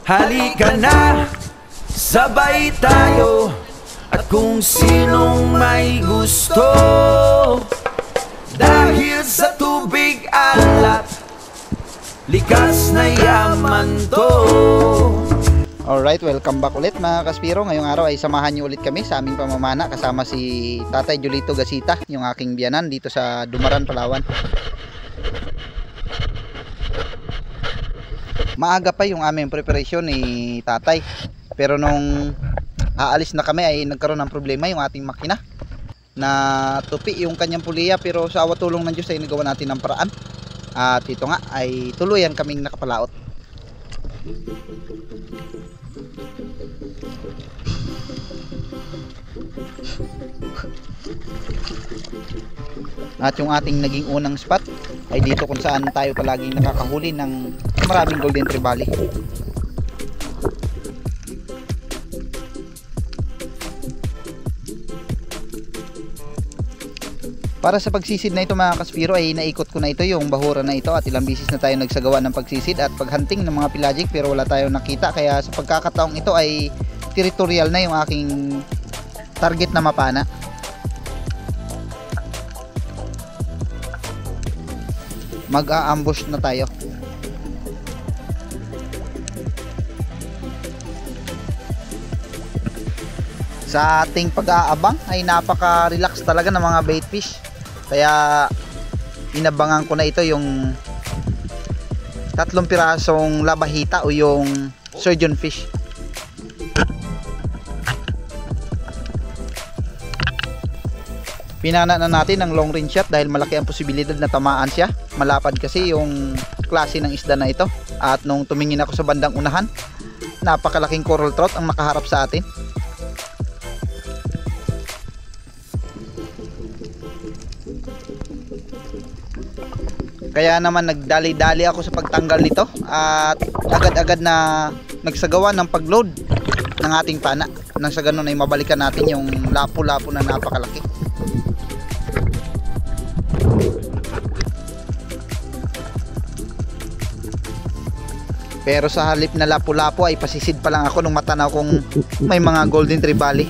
Halika na, sabay tayo. At kung sinong may gusto, dahil sa tubig alat, likas na yaman to. Alright, welcome back ulit mga Kaspiro. Ngayong araw ay samahan niyo ulit kami sa aming pamamana kasama si Tatay Julito Gasita, yung aking biyanan dito sa Dumaran, Palawan. Maaga pa yung aming preparation ni Tatay, pero nung aalis na kami ay nagkaroon ng problema yung ating makina na tupi yung kanyang puliya, pero sa awa tulong ng Diyos ay nagawa natin ng paraan at ito nga ay tuluyan kaming nakapalaot. At yung ating naging unang spot ay dito kung saan tayo palaging nakakahuli ng maraming golden trevally. Para sa pagsisid na ito mga Kaspiro ay naikot ko na ito yung bahura na ito at ilang bisis na tayo nagsagawa ng pagsisid at paghunting ng mga pelagic, pero wala tayong nakita, kaya sa pagkakataong ito ay territorial na yung aking target na mapana. Mag-a-ambush na tayo. Sa ating pag-aabang ay napaka-relax talaga ng mga bait fish. Kaya inabangan ko na ito yung 3 pirasong labahita o yung surgeon fish. Pinana na natin ng long range shot dahil malaki ang posibilidad na tamaan siya. Malapad kasi yung klase ng isda na ito. At nung tumingin ako sa bandang unahan, napakalaking coral trout ang nakaharap sa atin. Kaya naman nagdali-dali ako sa pagtanggal nito at agad-agad na nagsagawa ng pagload ng ating pana. Nang sa ganun ay mabalikan natin yung lapu-lapu na napakalaki. Pero sa halip na lapu-lapu ay pasisid pa lang ako nung matanaw kong may mga golden trevally.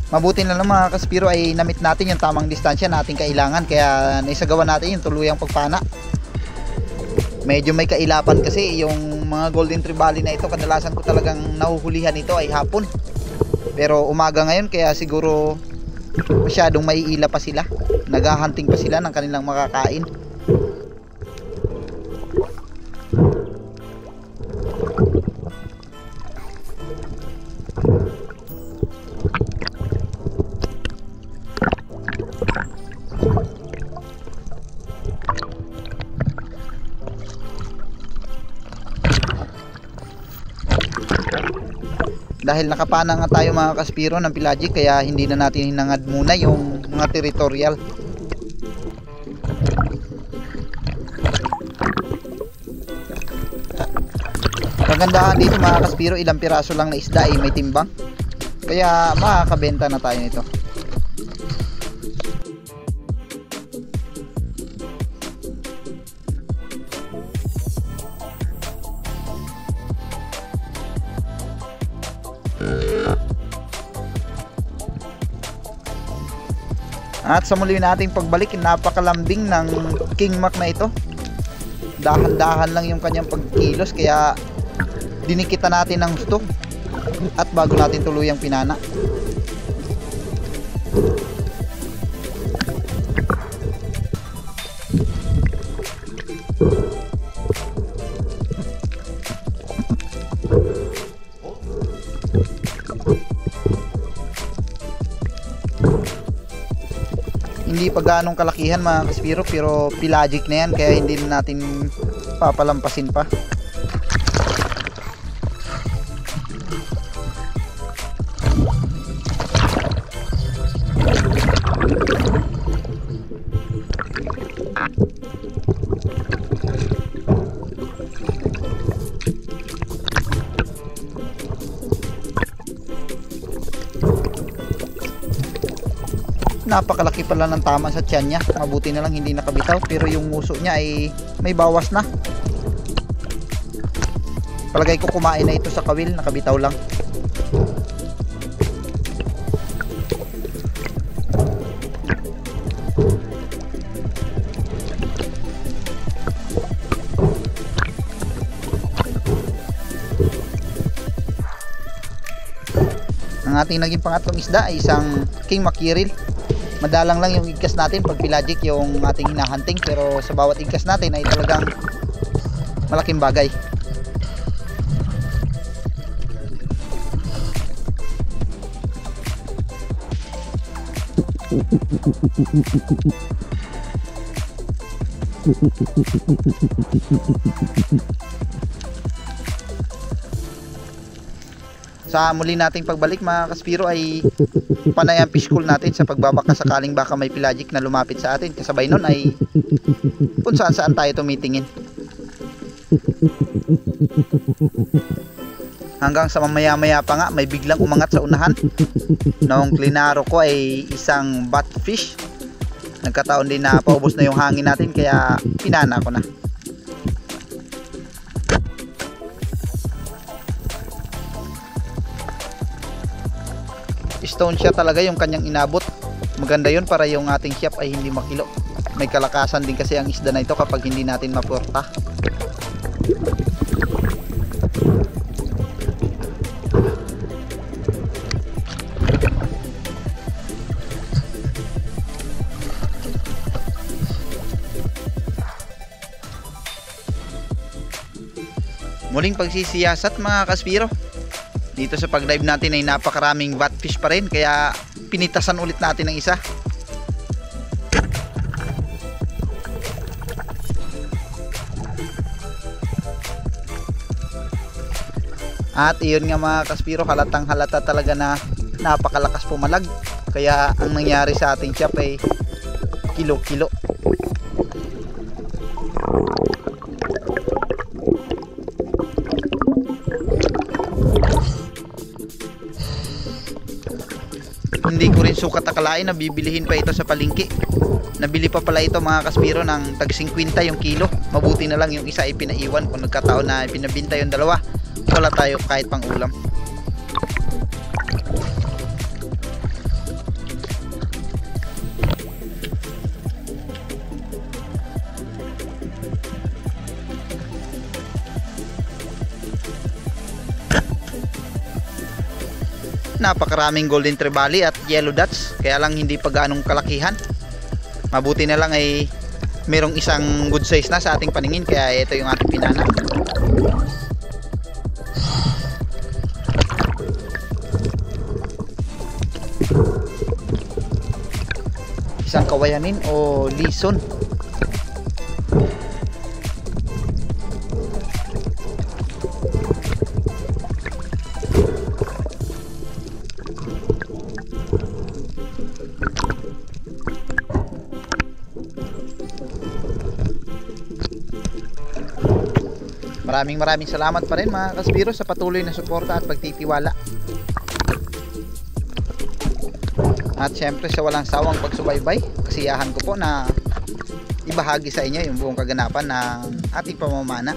Mabuti na lang mga Kaspiro ay namit natin yung tamang distansya na ating kailangan, kaya naisagawa natin yung tuluyang pagpana. Medyo may kailapan kasi yung mga golden trevally na ito, kadalasan ko talagang nahuhulihan ito ay hapon. Pero umaga ngayon kaya siguro masyadong maiila pa sila. Naghahunting pa sila ng kanilang makakain. Dahil nakapana nga tayo mga Kaspiro ng pelagic, kaya hindi na natin hinangad muna yung mga territorial. Kagandahan dito mga Kaspiro, ilang piraso lang na isda ay may timbang, kaya makakabenta na tayo nito. At sa muli nating pagbalik, napakalambing ng King Mac na ito. Dahan-dahan lang yung kanyang pagkilos, kaya dinikita natin ng gusto at bago natin tuluyang pinana. Hindi pa ganong kalakihan mga Kaspiro, pero pelagic na yan, kaya hindi na natin papalampasin pa. Napakalaki pala ng tama sa tiyan niya. Mabuti na lang hindi nakabitaw, pero yung nguso niya ay may bawas na. Palagay ko kumain na ito sa kawil, nakabitaw lang. Ang ating naging pangatlong isda ay isang king mackerel. Madalang lang yung igkas natin pag pelagic yung ating hinahunting, pero sa bawat igkas natin ay talagang malaking bagay. Sa muli nating pagbalik mga kaspiro ay panay ang fish school natin sa pagbabaka sakaling baka may pelagic na lumapit sa atin. Kasabay nun ay kung saan saan tayo tumitingin. Hanggang sa mamaya-maya pa nga may biglang umangat sa unahan. Noong klinaro ko ay isang batfish. Nagkataon din na paubos na yung hangin natin kaya pinana ko na. Stone siya talaga yung kanyang inabot. Maganda yun para yung ating siyap ay hindi makilo. May kalakasan din kasi ang isda na ito kapag hindi natin maporta. Muling pagsisiyasat mga kaspiro. Dito sa pag-dive natin ay napakaraming batfish pa rin, kaya pinitasan ulit natin ng isa. At iyon nga mga kaspiro, halatang halata talaga na napakalakas pumalag. Kaya ang nangyari sa ating siyap ay kilo-kilo. Hindi ko rin sukat akalain na bibilihin pa ito sa palengke. Nabili pa pala ito mga kaspiro ng tag 50 yung kilo. Mabuti na lang yung isa ay pinaiwan. Kung nagkataon na pinabinta yung dalawa, wala tayo kahit pang ulam. Napakaraming golden trevally at yellow dots, kaya lang hindi pa gaanong kalakihan. Mabuti na lang ay merong isang good size na sa ating paningin, kaya ito yung ating pinana. Isang kawayanin o lison. Maraming salamat pa rin mga kaspiro sa patuloy na suporta at pagtitiwala. At syempre sa walang sawang pagsubaybay, kasiyahan ko po na ibahagi sa inyo yung buong kaganapan ng ating pamamana.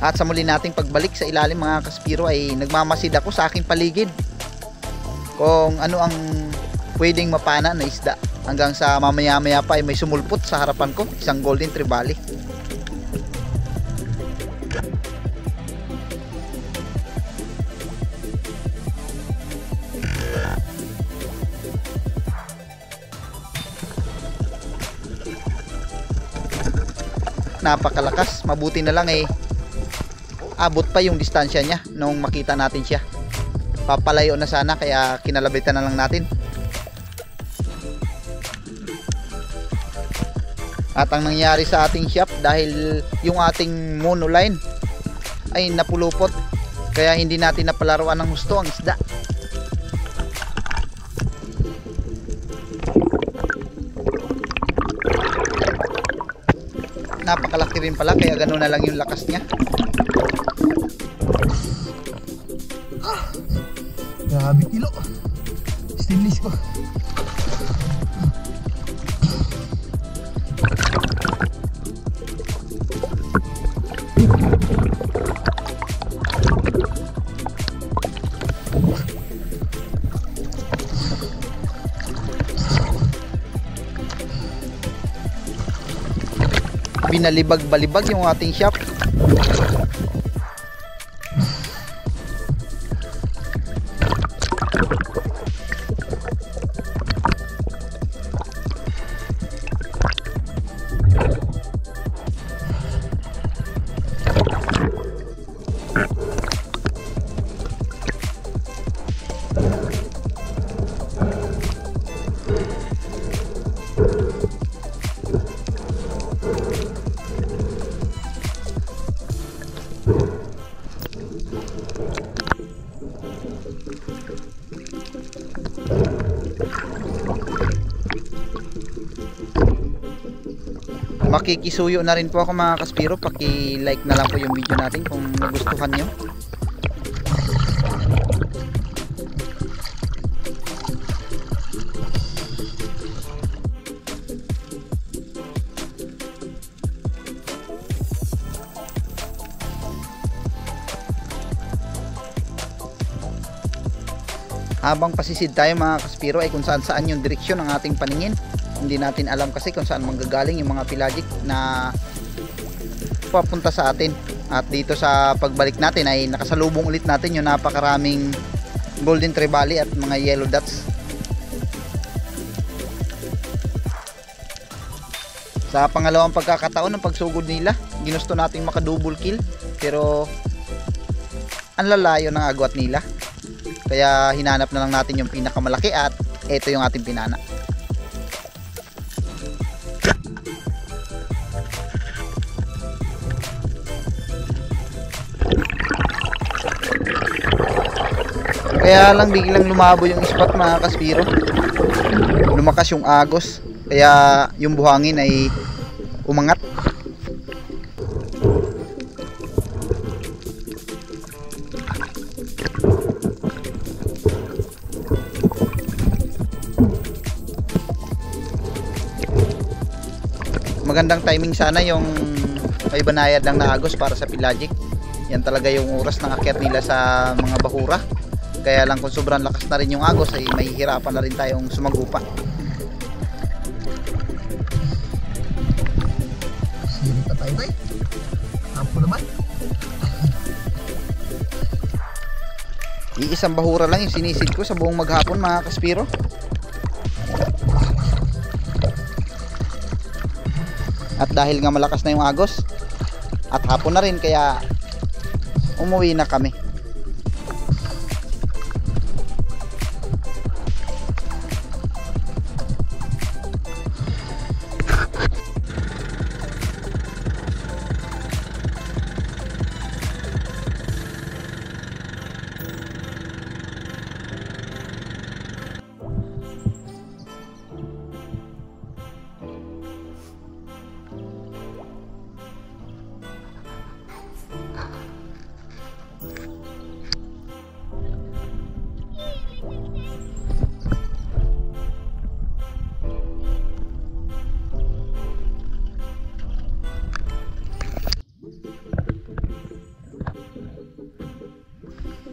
At sa muli nating pagbalik sa ilalim mga kaspiro ay nagmamasid ako sa aking paligid kung ano ang pwedeng mapana na isda. Hanggang sa mamaya-maya pa ay may sumulpot sa harapan ko, isang golden trevally. Napakalakas, mabuti na lang eh abot pa yung distansya niya nung makita natin siya. Papalayo na sana kaya kinalabitan na lang natin. At ang nangyari sa ating shop, dahil yung ating monoline ay napulupot, kaya hindi natin napalaruan ng gusto ang isda. Napakalaki rin pala, kaya gano'n na lang yung lakas niya. Grabe kilo. Stainless ko. Binalibag-balibag yung ating shop. Makikisuyo na rin po ako mga kaspiro. Paki-like na lang po yung video natin kung nagustuhan nyo. Habang pasisid tayo mga kaspiro ay kung saan saan yung direksyon ng ating paningin. Hindi natin alam kasi kung saan manggagaling yung mga pelagic na papunta sa atin. At dito sa pagbalik natin ay nakasalubong ulit natin yung napakaraming golden trevally at mga yellow dots. Sa pangalawang pagkakataon ng pagsugod nila, ginusto nating maka double kill pero ang lalayo ng agwat nila. Kaya hinanap na lang natin yung pinakamalaki at ito yung ating pinana. Kaya lang biglang lumabo yung spot mga kaspiro. Lumakas yung agos. Kaya yung buhangin ay umangat. Magandang timing sana yung may banayad lang na agos para sa pelagic. Yan talaga yung oras ng akyat nila sa mga bahura. Kaya lang kung sobrang lakas na rin yung agos ay mahihirapan na rin tayong sumagupa. Sirit na tayo tayo. Apo naman. Iisang bahura lang yung sinisid ko sa buong maghapon mga kaspiro. At dahil nga malakas na yung agos at hapon na rin kaya umuwi na kami.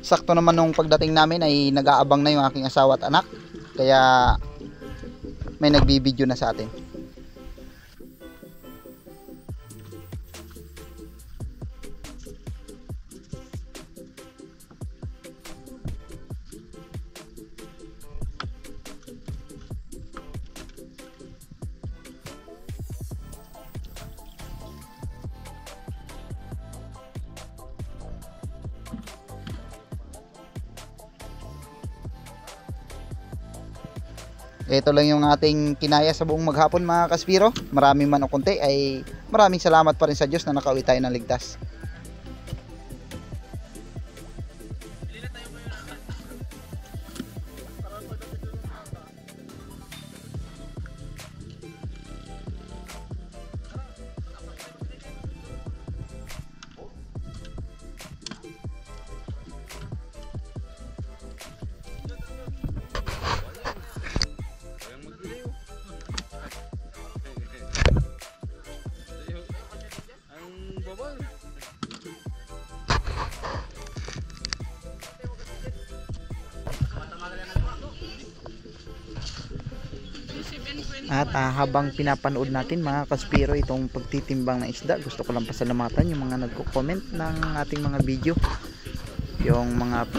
Sakto naman nung pagdating namin ay nag-aabang na yung aking asawa at anak. Kaya may nagbibideo na sa atin. Ito lang yung ating kinaya sa buong maghapon mga kaspiro. Maraming man o konti ay maraming salamat pa rin sa Diyos na nakauwi tayo ng ligtas. At habang pinapanood natin mga kaspiro itong pagtitimbang ng isda, gusto ko lang pasalamatan yung mga nagko-comment ng ating mga video, yung mga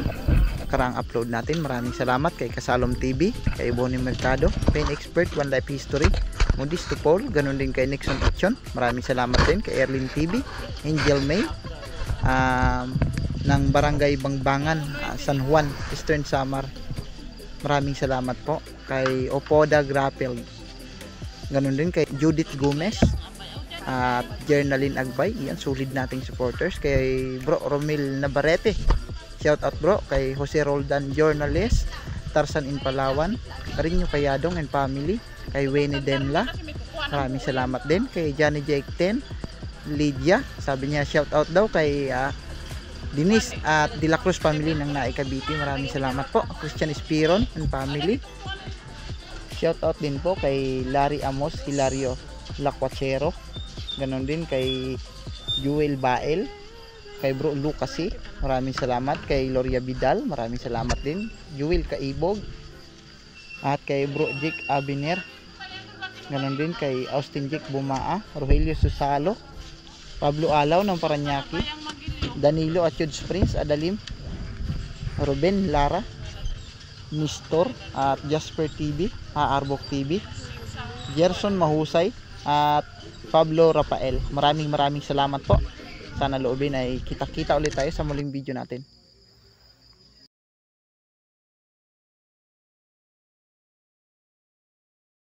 karaang upload natin. Maraming salamat kay Kasalom TV, kay Bonnie Mercado, Pain Expert, One Life History, Modis to Paul, ganun din kay Nixon Action. Maraming salamat din kay Erlyn TV, Angel May ng Barangay Bangbangan, San Juan, Eastern Samar. Maraming salamat po kay Opoda Grapel, ganun din kay Judith Gomez at Jernaline Agbay. Yan, solid nating supporters. Kay Bro Romil Navarrete, shout out bro. Kay Jose Roldan Journalist, Tarsan in Palawan, Karinyo Kayadong and family, kay Winnie Denla, maraming salamat din. Kay Johnny Jake 10 Lydia, sabi niya shout out daw kay Denise at De La Cruz family ng Naay Cavite. Maraming salamat po. Christian Espiron and family, shout out din po kay Larry Amos Hilario Lacuachero, ganon din kay Jewel Bael, kay Bro Lucasi, maraming salamat. Kay Loria Vidal, maraming salamat din. Jewel Kaibog at kay Bro Jake Abiner, ganon din kay Austin Jake Bumaa, Rogelio Susalo, Pablo Alaw ng Paranaque, Danilo Achud Springs Adalim, Ruben Lara, Nistor at Jasper TV, Arbok TV, Gerson Mahusay at Pablo Rafael. Maraming salamat po. Sana loobin ay kita-kita ulit tayo sa muling video natin.